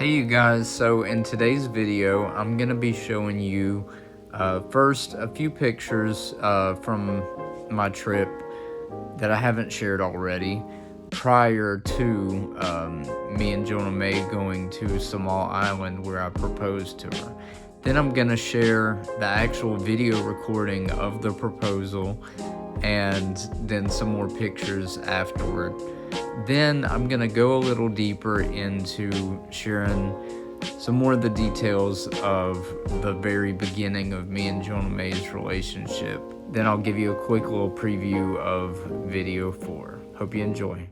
Hey you guys, so in today's video I'm gonna be showing you first a few pictures from my trip that I haven't shared already prior to me and Jonnah Mae going to Samal Island where I proposed to her. Then I'm gonna share the actual video recording of the proposal and then some more pictures afterward. Then I'm gonna go a little deeper into sharing some more of the details of the very beginning of me and Jonnah Mae's relationship. Then I'll give you a quick little preview of video 4. Hope you enjoy.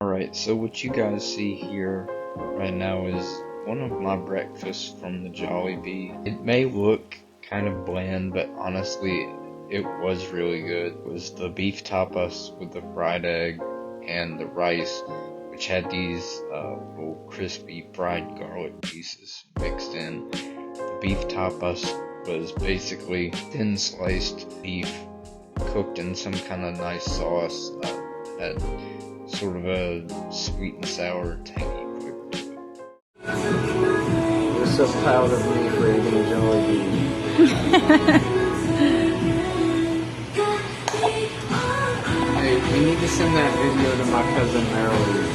Alright, so what you guys see here right now is one of my breakfasts from the Jollibee. It may look kind of bland, but honestly it was really good. It was the beef tapas with the fried egg and the rice, which had these little crispy fried garlic pieces mixed in. The beef tapas was basically thin sliced beef cooked in some kind of nice sauce that had sort of a sweet and sour tangy flavor to it. You're so proud of me for eating Jollibee. Hey, we need to send that video to my cousin Marilyn.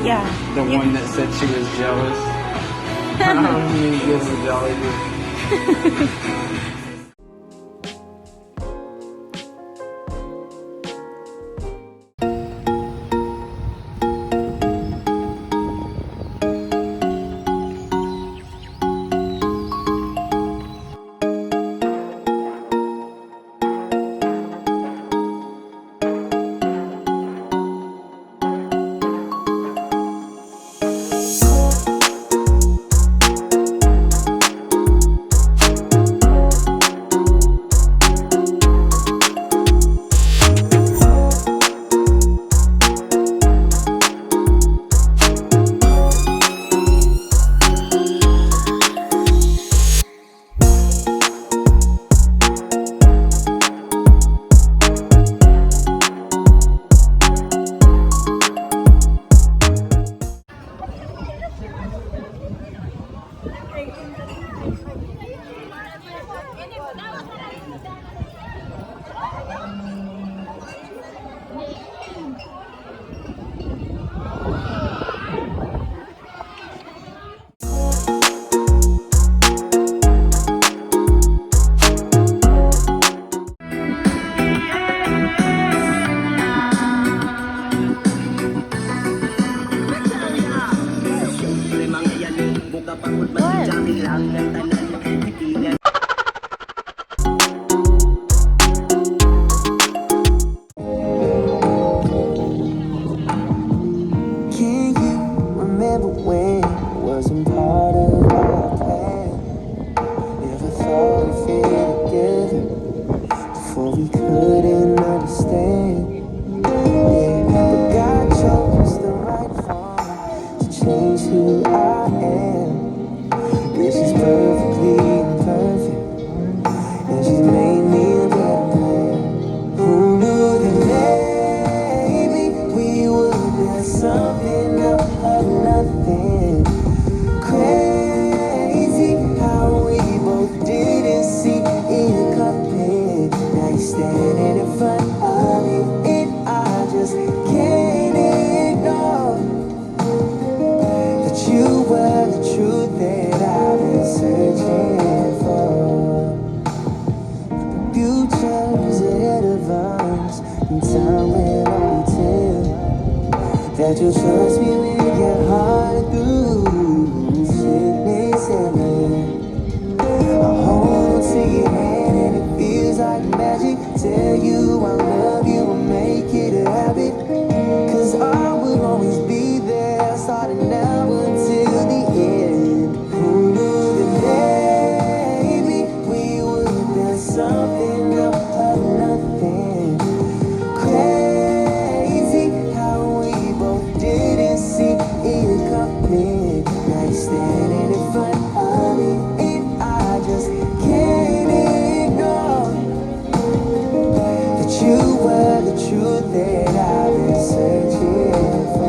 Yeah. The one that said she was jealous. I don't need to give her Jollibee. That you trust me with your heart through sickness and pain. I hold to your hand and it feels like magic. Tell you I love you and make it a habit. Cause I will always be there, starting now until the end. Who knew that maybe we would build something up of nothing? Crazy how we both didn't see it coming. Now you're standing in front of me and I just can't ignore that you were the truth that I've been searching for.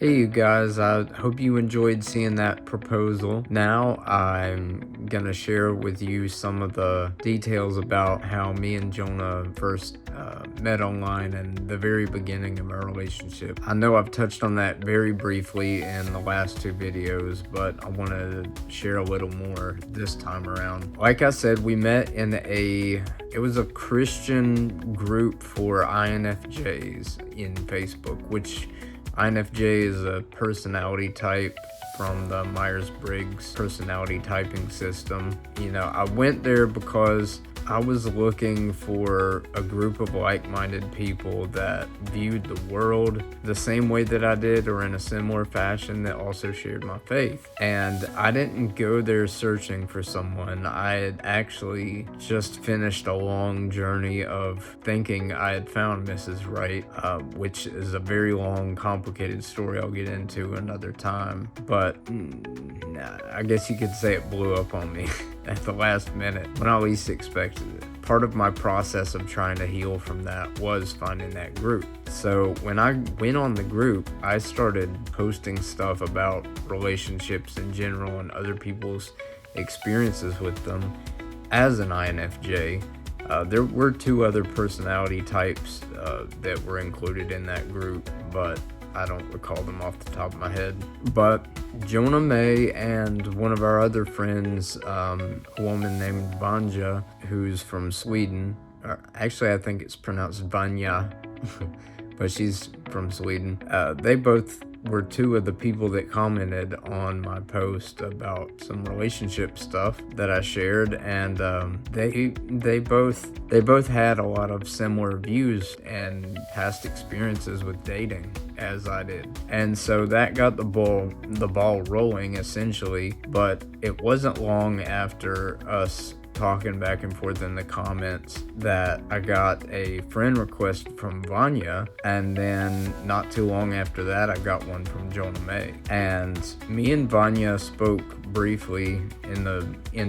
Hey you guys, I hope you enjoyed seeing that proposal. Now I'm gonna share with you some of the details about how me and Jonnah first met online and the very beginning of our relationship. I know I've touched on that very briefly in the last two videos, but I wanted to share a little more this time around. Like I said, we met in it was a Christian group for INFJs in Facebook, which INFJ is a personality type from the Myers-Briggs personality typing system. You know, I went there because I was looking for a group of like-minded people that viewed the world the same way that I did, or in a similar fashion, that also shared my faith. And I didn't go there searching for someone. I had actually just finished a long journey of thinking I had found Mrs. Right, which is a very long, complicated story I'll get into another time. But I guess you could say it blew up on me at the last minute when I least expected it. Part of my process of trying to heal from that was finding that group. So when I went on the group, I started posting stuff about relationships in general and other people's experiences with them as an INFJ. There were two other personality types that were included in that group, but I don't recall them off the top of my head. But Jonnah Mae and one of our other friends, a woman named Vanja, who's from Sweden. Actually, I think it's pronounced Vanja, but she's from Sweden. They both were two of the people that commented on my post about some relationship stuff that I shared, and they both had a lot of similar views and past experiences with dating as I did, and so that got the ball rolling essentially. But it wasn't long after us talking back and forth in the comments that I got a friend request from Vanya, and then not too long after that I got one from Jonnah Mae. And me and Vanya spoke briefly in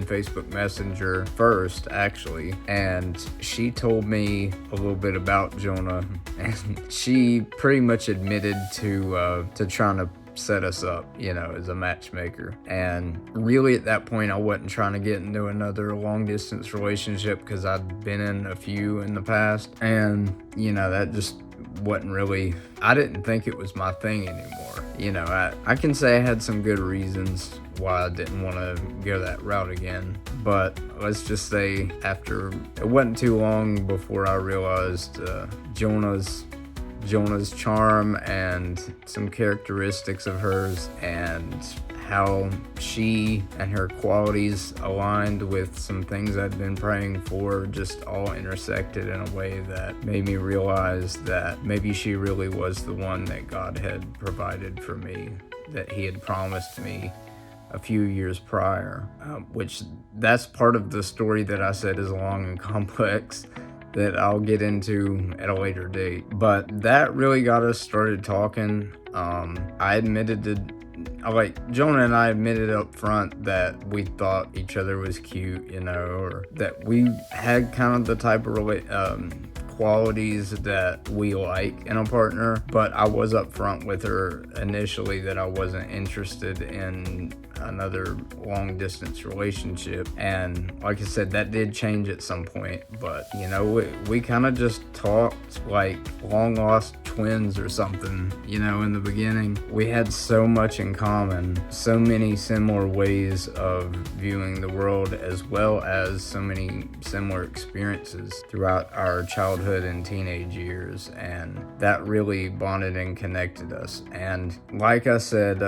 Facebook Messenger first, actually, and she told me a little bit about Jonnah, and she pretty much admitted to trying to set us up, you know, as a matchmaker. And really at that point I wasn't trying to get into another long distance relationship because I'd been in a few in the past, and you know, that just wasn't really, I didn't think it was my thing anymore. You know, I can say I had some good reasons why I didn't want to go that route again, but let's just say after, it wasn't too long before I realized Jonah's charm and some characteristics of hers, and how she and her qualities aligned with some things I'd been praying for, just all intersected in a way that made me realize that maybe she really was the one that God had provided for me, that He had promised me a few years prior, which that's part of the story that I said is long and complex that I'll get into at a later date. But that really got us started talking. Jonnah and I admitted up front that we thought each other was cute, you know, or that we had kind of the type of qualities that we like in a partner. But I was up front with her initially that I wasn't interested in another long distance relationship. And like I said, that did change at some point, but you know, we kind of just talked like long lost twins or something. You know, in the beginning, we had so much in common, so many similar ways of viewing the world, as well as so many similar experiences throughout our childhood and teenage years, and that really bonded and connected us. And like I said,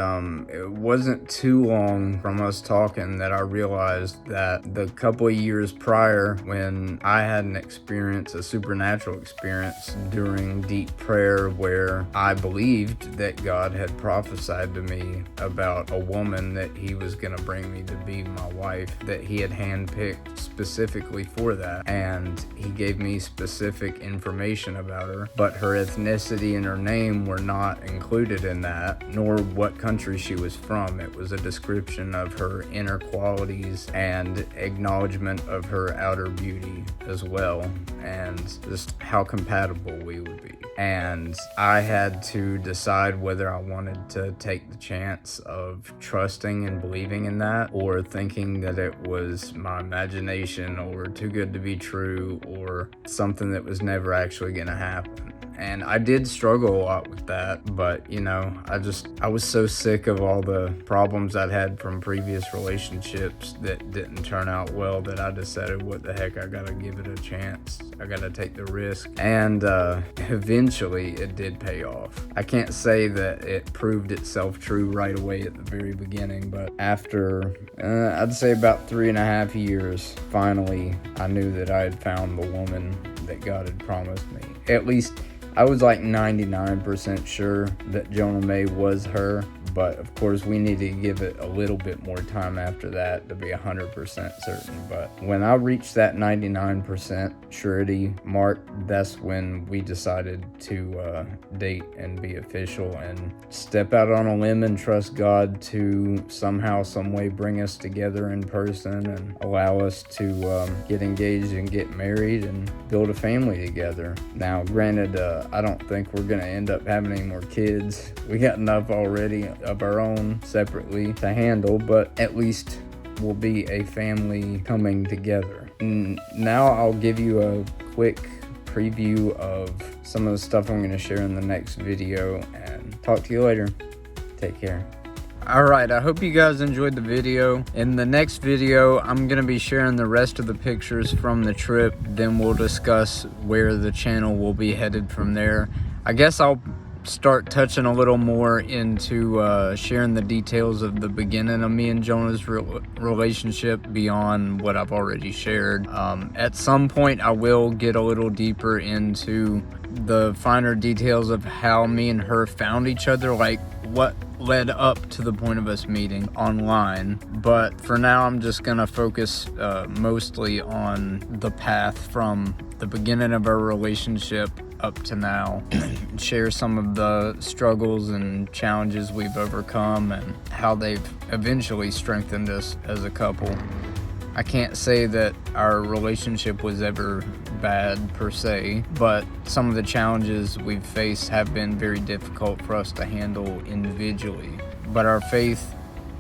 it wasn't too long from us talking that I realized that the couple of years prior, when I had an experience, a supernatural experience during deep prayer, where I believed that God had prophesied to me about a woman that he was going to bring me to be my wife, that he had handpicked specifically for that, and he gave me specific information about her, but her ethnicity and her name were not included in that, nor what country she was from. It was a description of her inner qualities and acknowledgement of her outer beauty as well, and just how compatible we would be. And I had to decide whether I wanted to take the chance of trusting and believing in that, or thinking that it was my imagination, or too good to be true, or something that was never actually going to happen. And I did struggle a lot with that, but you know, I was so sick of all the problems I'd had from previous relationships that didn't turn out well, that I decided, what the heck, I gotta give it a chance. I gotta take the risk. And eventually it did pay off. I can't say that it proved itself true right away at the very beginning, but after I'd say about 3.5 years, finally I knew that I had found the woman that God had promised me. At least I was like 99% sure that Jonnah Mae was her, but of course we need to give it a little bit more time after that to be 100% certain. But when I reached that 99% surety mark, that's when we decided to date and be official, and step out on a limb and trust God to somehow, some way bring us together in person and allow us to get engaged and get married and build a family together. Now, granted, I don't think we're gonna end up having any more kids. We got enough already of our own separately to handle, but at least we'll be a family coming together. Now I'll give you a quick preview of some of the stuff I'm gonna share in the next video, and talk to you later. Take care. Alright, I hope you guys enjoyed the video. In the next video, I'm going to be sharing the rest of the pictures from the trip. Then we'll discuss where the channel will be headed from there. I guess I'll start touching a little more into sharing the details of the beginning of me and Jonnah's relationship beyond what I've already shared. At some point, I will get a little deeper into the finer details of how me and her found each other, like what led up to the point of us meeting online. But for now, I'm just gonna focus mostly on the path from the beginning of our relationship up to now, share some of the struggles and challenges we've overcome and how they've eventually strengthened us as a couple. I can't say that our relationship was ever bad per se, but some of the challenges we've faced have been very difficult for us to handle individually. But our faith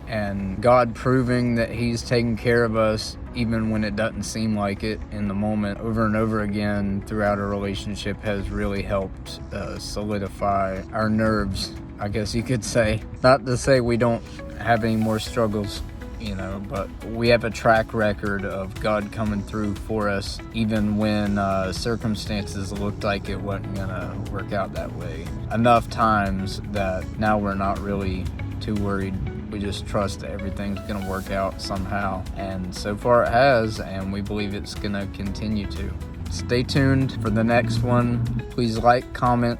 and God proving that He's taking care of us even when it doesn't seem like it in the moment, over and over again throughout our relationship, has really helped solidify our nerves, I guess you could say. Not to say we don't have any more struggles, you know, but we have a track record of God coming through for us even when circumstances looked like it wasn't gonna work out that way. Enough times that now we're not really too worried. We just trust that everything's gonna work out somehow, and so far it has, and we believe it's gonna continue to. Stay tuned for the next one. Please like, comment,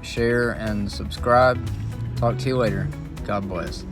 share, and subscribe. Talk to you later. God bless.